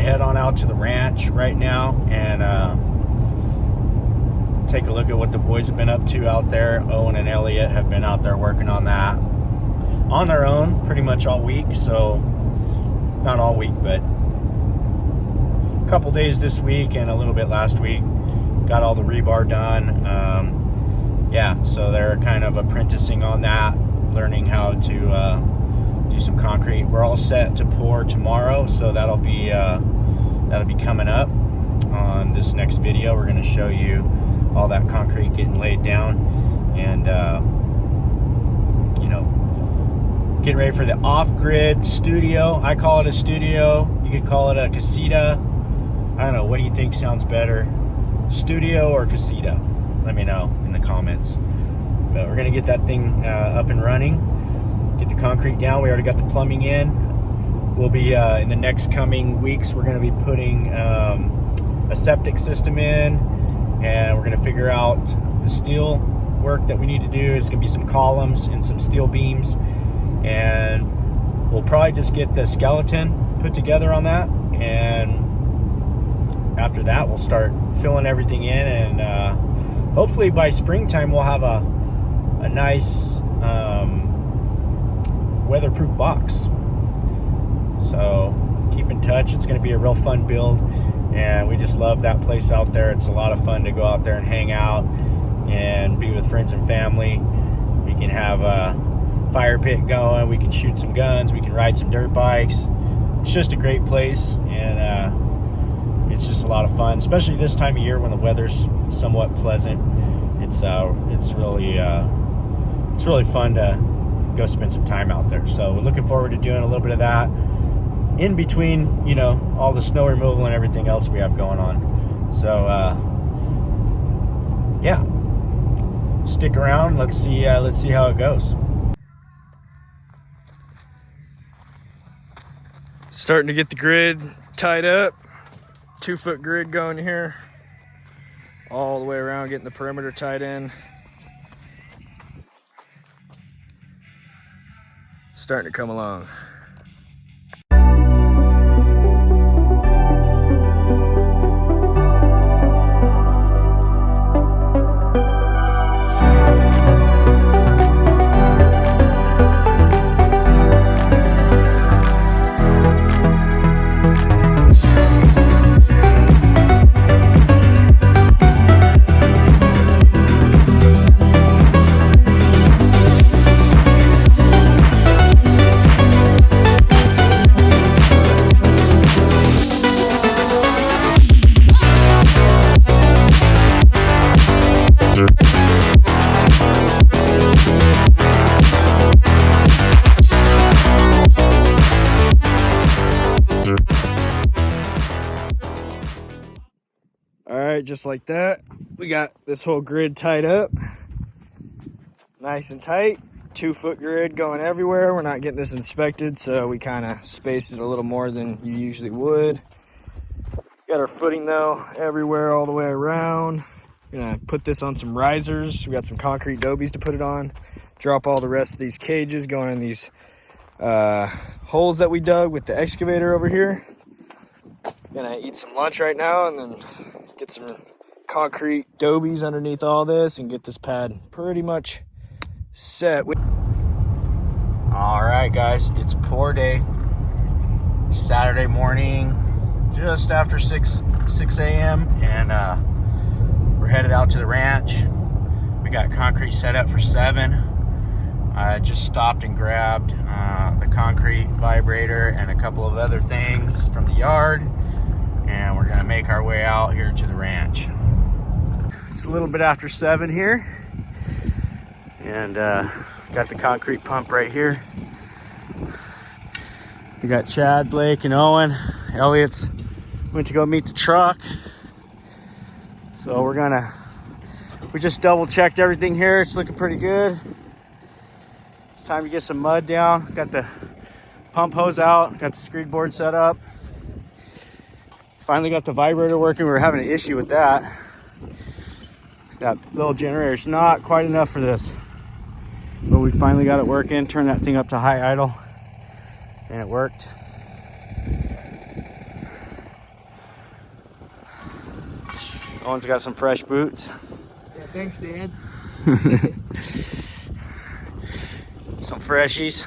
head on out to the ranch right now and take a look at what the boys have been up to out there. Owen and Elliot have been out there working on that on their own pretty much all week. So not all week, but a couple days this week and a little bit last week. Got all the rebar done. Yeah, so they're kind of apprenticing on that, learning how to do some concrete. We're all set to pour tomorrow, so that'll be coming up on this next video. We're going to show you all that concrete getting laid down and you know, getting ready for the off-grid studio. I call it a studio. You could call it a casita. I don't know, what do you think sounds better, studio or casita? Let me know in the comments. But we're gonna get that thing up and running, get the concrete down. We already got the plumbing in. We'll be in the next coming weeks, we're gonna be putting a septic system in, and we're gonna figure out the steel work that we need to do. It's gonna be some columns and some steel beams, and we'll probably just get the skeleton put together on that, and after that we'll start filling everything in, and hopefully by springtime we'll have a nice weatherproof box. So keep in touch. It's going to be a real fun build, and we just love that place out there. It's a lot of fun to go out there and hang out and be with friends and family. We can have a fire pit going, we can shoot some guns, we can ride some dirt bikes. It's just a great place, and it's just a lot of fun, especially this time of year when the weather's somewhat pleasant. It's really fun to go spend some time out there. So we're looking forward to doing a little bit of that in between, you know, all the snow removal and everything else we have going on. So yeah, stick around. Let's see how it goes. Starting to get the grid tied up. 2-foot grid going here all the way around, getting the perimeter tied in. Starting to come along. Just like that, we got this whole grid tied up nice and tight. 2-foot grid going everywhere. We're not getting this inspected, so we kind of spaced it a little more than you usually would. Got our footing though everywhere all the way around. We're gonna put this on some risers. We got some concrete dobies to put it on. Drop all the rest of these cages going in these holes that we dug with the excavator over here. Gonna eat some lunch right now and then get some concrete dobies underneath all this and get this pad pretty much set. All right, guys, it's pour day. Saturday morning, just after 6 a.m. and we're headed out to the ranch. We got concrete set up for 7. I just stopped and grabbed the concrete vibrator and a couple of other things from the yard, and we're gonna make our way out here to the ranch. It's a little bit after 7 here, and got the concrete pump right here. We got Chad, Blake, and Owen. Elliot's went to go meet the truck, so we just double checked everything here. It's looking pretty good. It's time to get some mud down. Got the pump hose out, got the screed board set up. Finally got the vibrator working. We were having an issue with that. That little generator's not quite enough for this, but we finally got it working. Turned that thing up to high idle, and it worked. Owen's got some fresh boots. Yeah, thanks, Dad. Some freshies.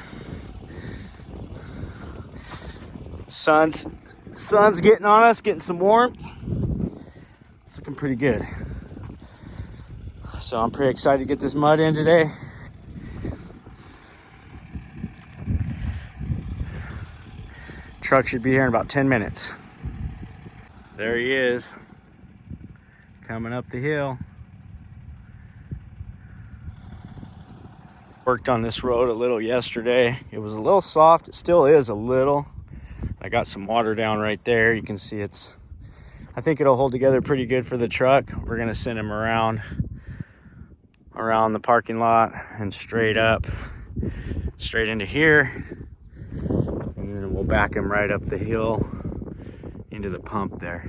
Sun's getting on us, getting some warmth. It's looking pretty good. So I'm pretty excited to get this mud in today. Truck should be here in about 10 minutes. There he is, coming up the hill. Worked on this road a little yesterday. It was a little soft, it still is a little. I got some water down right there. You can see I think it'll hold together pretty good for the truck. We're gonna send him around the parking lot and straight up, straight into here. And then we'll back him right up the hill into the pump there.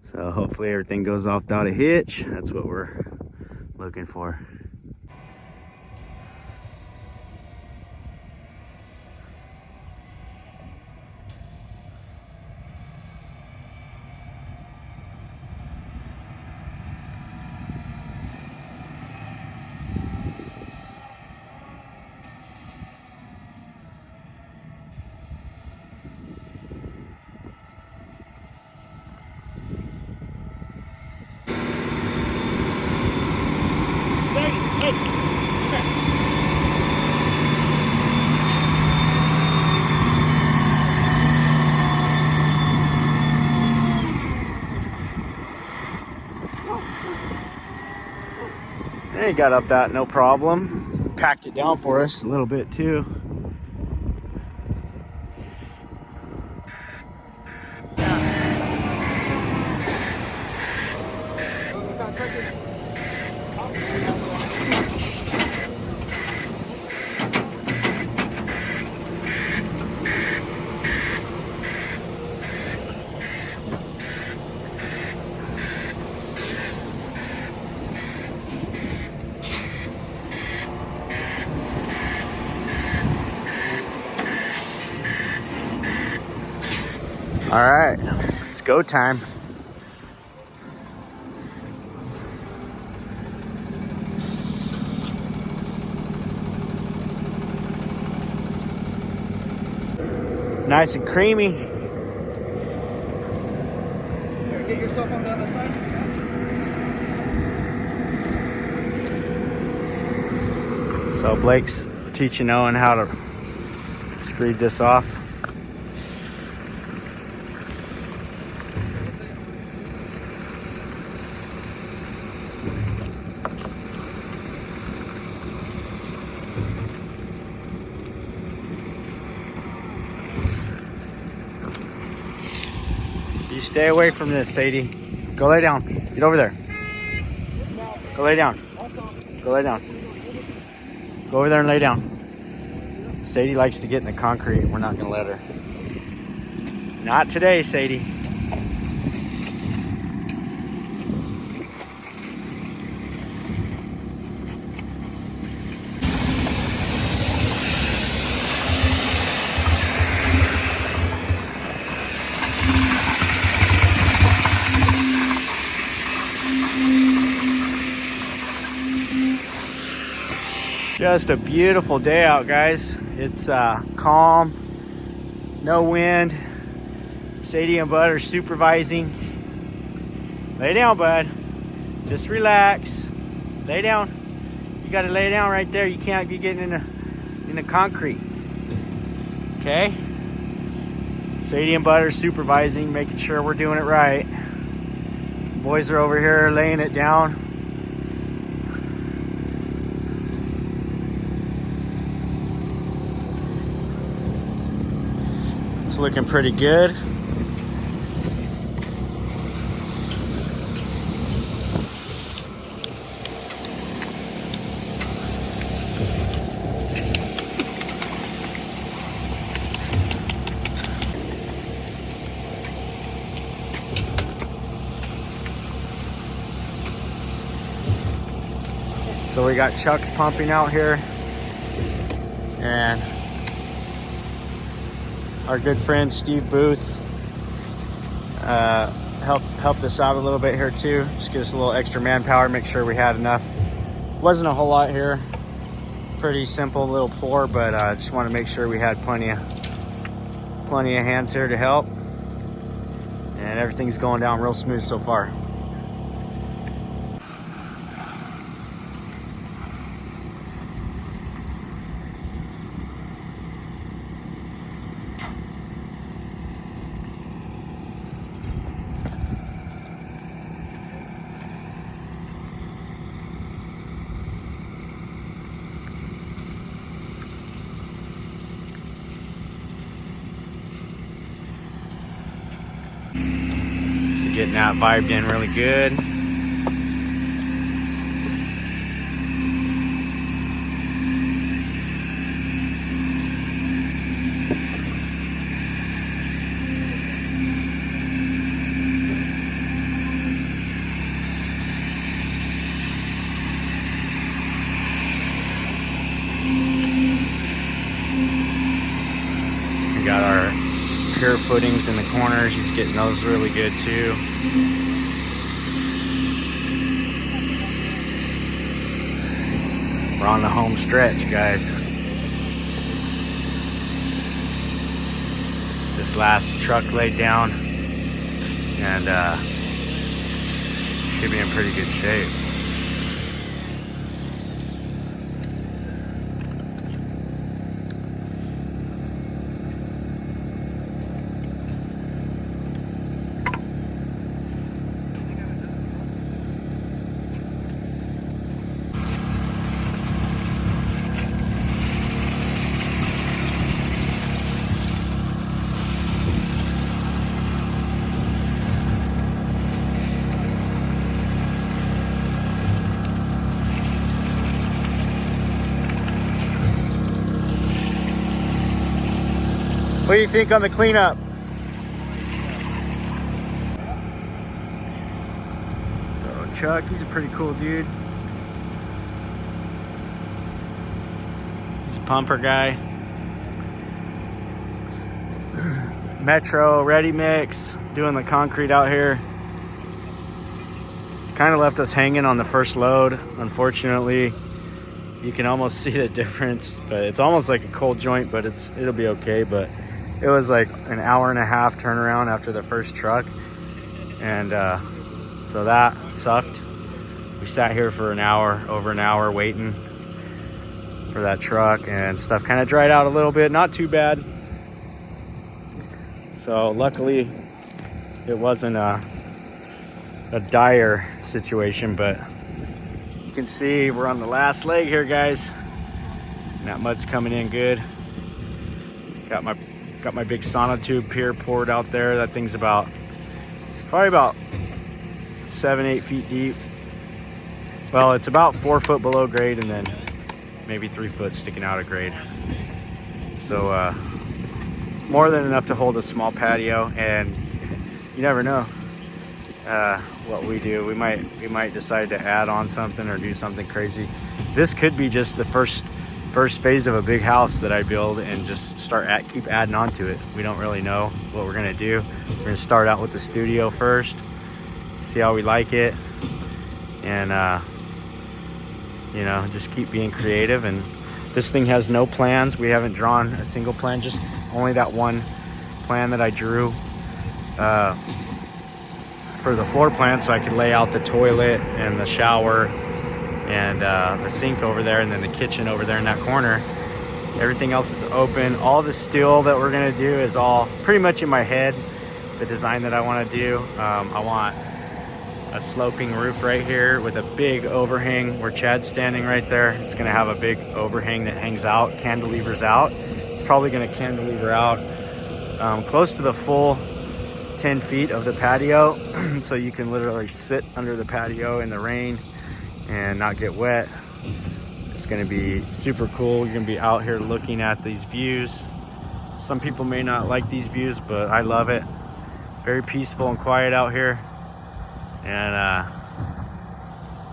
So hopefully everything goes off without a hitch. That's what we're looking for. He got up that no problem. Packed it down for us a little bit too. All right, it's go time. Nice and creamy. Here, get yourself on the other side. So Blake's teaching Owen how to screed this off. You stay away from this, Sadie. Go lay down. Get over there. Go lay down. Go lay down. Go over there and lay down. Sadie likes to get in the concrete. We're not going to let her. Not today, Sadie. Just a beautiful day out, guys. It's calm, no wind. Sadie and Bud are supervising. Lay down, Bud. Just relax. Lay down. You got to lay down right there. You can't be getting in the concrete. Okay? Sadie and Bud are supervising, making sure we're doing it right. Boys are over here laying it down. It's looking pretty good. So we got Chuck's pumping out here, and our good friend Steve Booth helped us out a little bit here too. Just give us a little extra manpower, make sure we had enough. Wasn't a whole lot here. Pretty simple little pour, but just want to make sure we had plenty of hands here to help. And everything's going down real smooth so far. Getting that vibed in really good. We got our pure footings in the corners. He's getting those really good too. We're on the home stretch, guys. This last truck laid down and should be in pretty good shape. What do you think on the cleanup? So Chuck, he's a pretty cool dude. He's a pumper guy. Metro, Ready Mix, doing the concrete out here. Kind of left us hanging on the first load, unfortunately. You can almost see the difference, but it's almost like a cold joint, but it'll be okay. But it was like an hour and a half turnaround after the first truck. And so that sucked. We sat here for over an hour waiting for that truck, and stuff kind of dried out a little bit, not too bad. So luckily it wasn't a dire situation, but you can see we're on the last leg here, guys. And that mud's coming in good. Got my big sonotube pier poured out there. That thing's probably about 7-8 feet deep. Well, it's about 4 foot below grade and then maybe 3 foot sticking out of grade. So more than enough to hold a small patio, and you never know what we do. We might decide to add on something or do something crazy. This could be just the first phase of a big house that I build, and just keep adding on to it. We don't really know what we're gonna do. We're gonna start out with the studio first, see how we like it, and you know, just keep being creative. And this thing has no plans. We haven't drawn a single plan, just only that one plan that I drew for the floor plan, so I could lay out the toilet and the shower and the sink over there, and then the kitchen over there in that corner. Everything else is open. All the steel that we're gonna do is all pretty much in my head, the design that I want to do. I want a sloping roof right here with a big overhang where Chad's standing right there. It's gonna have a big overhang that hangs out, cantilevers out. It's probably gonna cantilever out close to the full 10 feet of the patio, so you can literally sit under the patio in the rain and not get wet. It's gonna be super cool. You're gonna be out here looking at these views. Some people may not like these views, but I love it. Very peaceful and quiet out here. And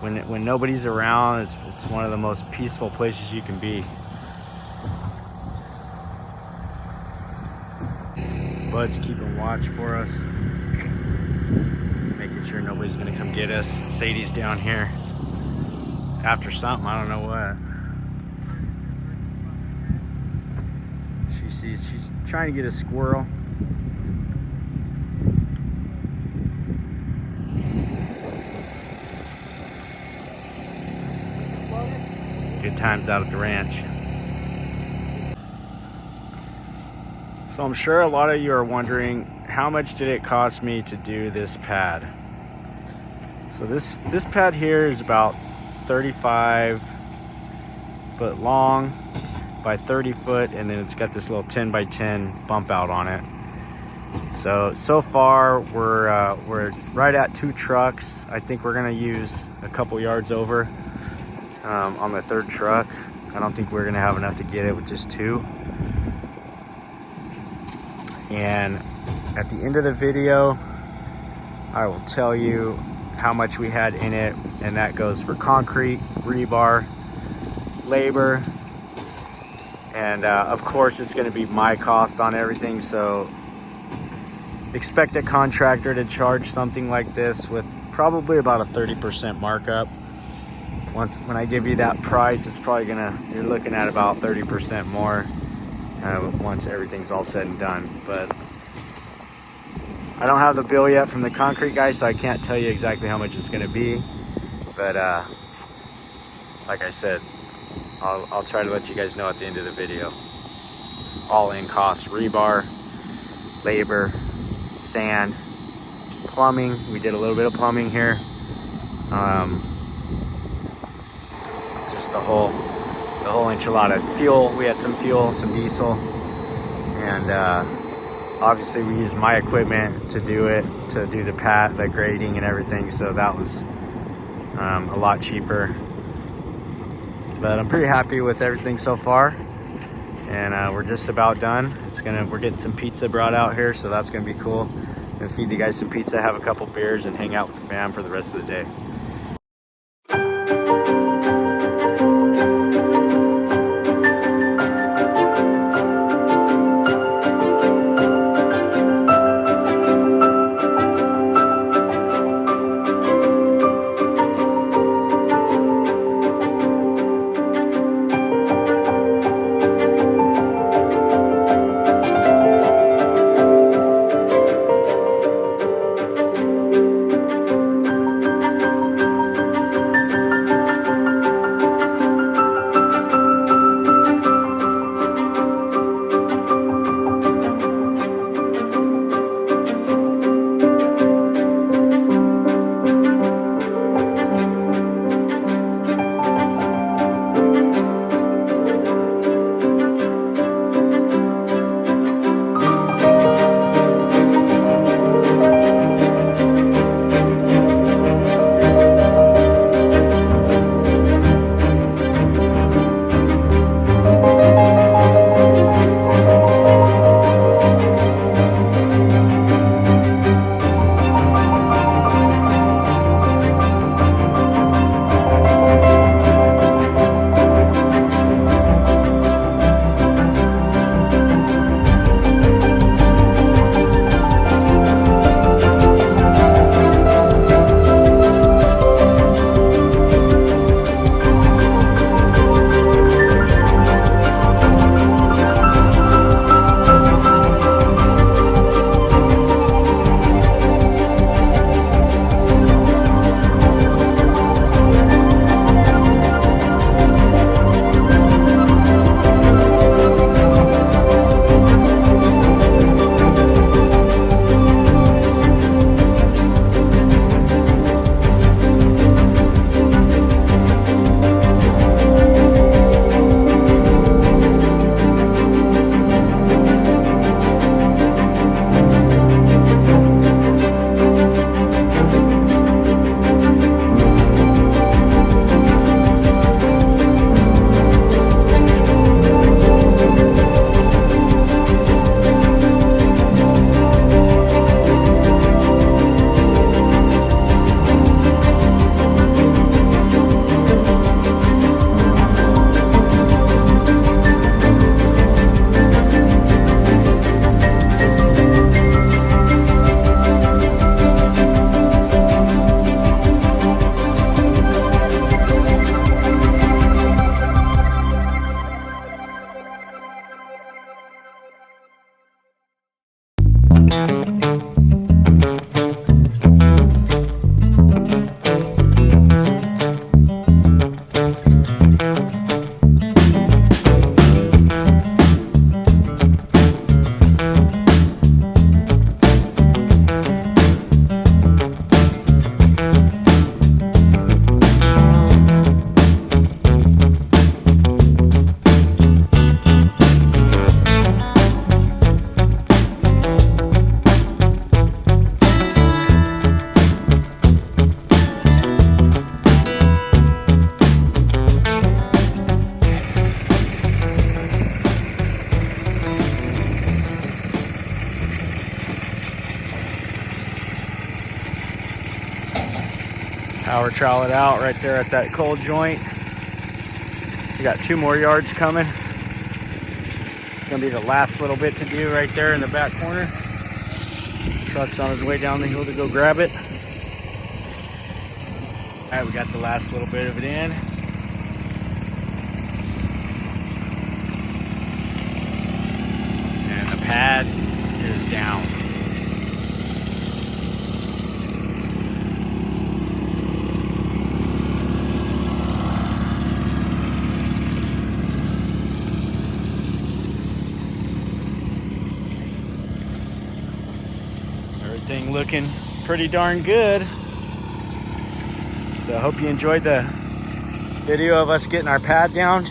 when nobody's around, it's one of the most peaceful places you can be. Bud's keeping watch for us. sure nobody's gonna come get us. Sadie's down here after something, I don't know what. She's trying to get a squirrel. Good times out at the ranch. So I'm sure a lot of you are wondering, how much did it cost me to do this pad? So this pad here is about 35 foot long by 30 foot, and then it's got this little 10 by 10 bump out on it. So far we're right at 2 trucks. I think we're gonna use a couple yards over on the 3rd truck. I don't think we're gonna have enough to get it with just 2. And at the end of the video, I will tell you how much we had in it, and that goes for concrete, rebar, labor, and of course it's going to be my cost on everything. So expect a contractor to charge something like this with probably about a 30% markup. When I give you that price, it's probably you're looking at about 30% more once everything's all said and done. But I don't have the bill yet from the concrete guy, so I can't tell you exactly how much it's going to be. But like I said, I'll try to let you guys know at the end of the video. All in costs: rebar, labor, sand, plumbing. We did a little bit of plumbing here. Just the whole enchilada. Fuel, we had some fuel, some diesel, and obviously we used my equipment to do the grading and everything, so that was a lot cheaper. But I'm pretty happy with everything so far, and we're just about done. We're getting some pizza brought out here, so that's gonna be cool. And feed you guys some pizza, have a couple beers, and hang out with the fam for the rest of the day. Power trowel it out right there at that cold joint. We got 2 more yards coming. It's gonna be the last little bit to do right there in the back corner. Truck's on his way down the hill to go grab it. All right, we got the last little bit of it in. And the pad is down. Everything looking pretty darn good. So I hope you enjoyed the video of us getting our pad down.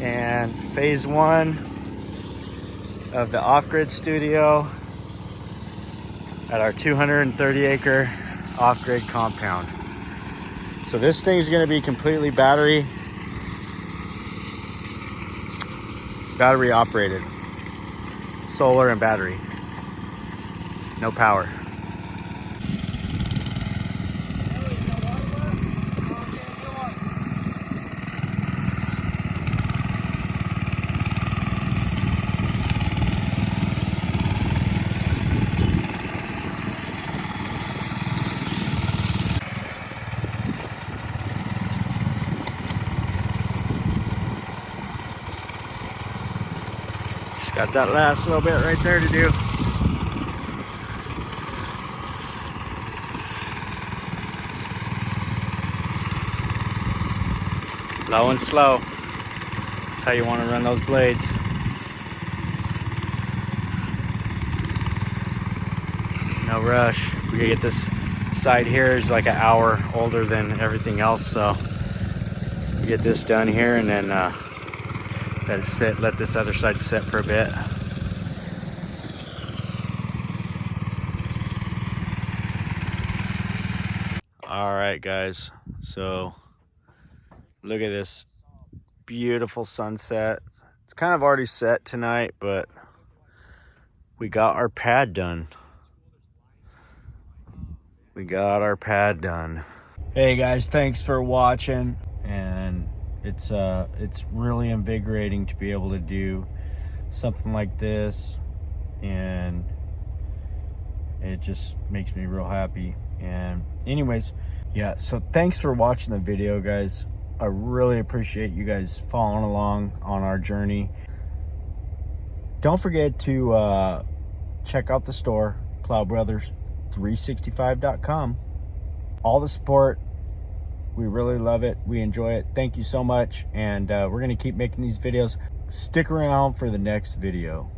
And phase 1 of the off-grid studio at our 230 acre off-grid compound. So this thing's gonna be completely battery operated. Solar and battery. No power. Just got that last little bit right there to do. Low and slow. That's how you want to run those blades. No rush. We gotta get this side here is like an hour older than everything else, so we get this done here and then let it sit. Let this other side sit for a bit. All right, guys. So look at this beautiful sunset. It's kind of already set tonight, but we got our pad done. We got our pad done. Hey guys, thanks for watching. And it's really invigorating to be able to do something like this, and it just makes me real happy. And anyways, yeah, so thanks for watching the video, guys. I really appreciate you guys following along on our journey. Don't forget to check out the store, plowbrothers365.com. All the support, we really love it. We enjoy it. Thank you so much. And we're gonna keep making these videos. Stick around for the next video.